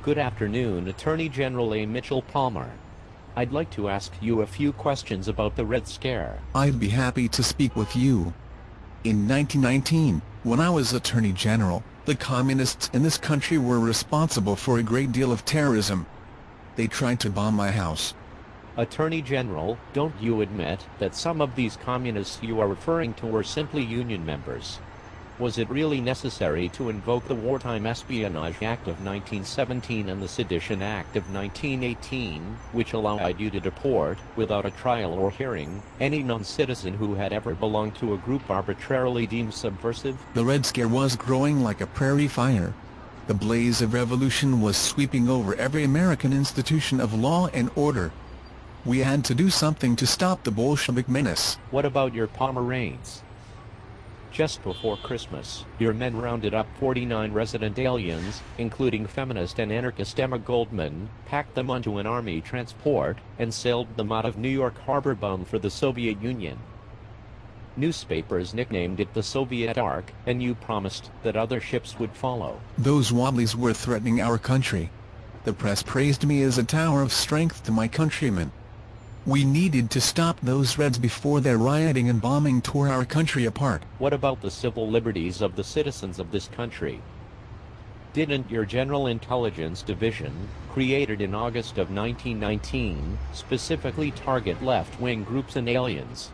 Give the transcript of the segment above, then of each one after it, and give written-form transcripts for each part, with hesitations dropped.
Good afternoon, Attorney General A. Mitchell Palmer. I'd like to ask you a few questions about the Red Scare. I'd be happy to speak with you. In 1919, when I was Attorney General, the communists in this country were responsible for a great deal of terrorism. They tried to bomb my house. Attorney General, don't you admit that some of these communists you are referring to were simply Union members? Was it really necessary to invoke the Wartime Espionage Act of 1917 and the Sedition Act of 1918, which allowed you to deport, without a trial or hearing, any non-citizen who had ever belonged to a group arbitrarily deemed subversive? The Red Scare was growing like a prairie fire. The blaze of revolution was sweeping over every American institution of law and order. We had to do something to stop the Bolshevik menace. What about your Pomeranians? Just before Christmas, your men rounded up 49 resident aliens, including feminist and anarchist Emma Goldman, packed them onto an army transport, and sailed them out of New York Harbor bound for the Soviet Union. Newspapers nicknamed it the Soviet Ark, and you promised that other ships would follow. Those wobblies were threatening our country. The press praised me as a tower of strength to my countrymen. We needed to stop those Reds before their rioting and bombing tore our country apart. What about the civil liberties of the citizens of this country? Didn't your General Intelligence Division, created in August of 1919, specifically target left-wing groups and aliens?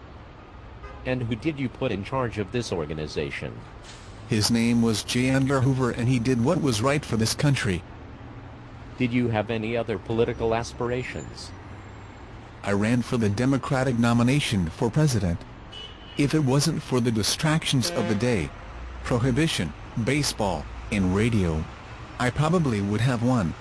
And who did you put in charge of this organization? His name was J. Edgar Hoover, and he did what was right for this country. Did you have any other political aspirations? I ran for the Democratic nomination for president. If it wasn't for the distractions of the day, prohibition, baseball, and radio, I probably would have won.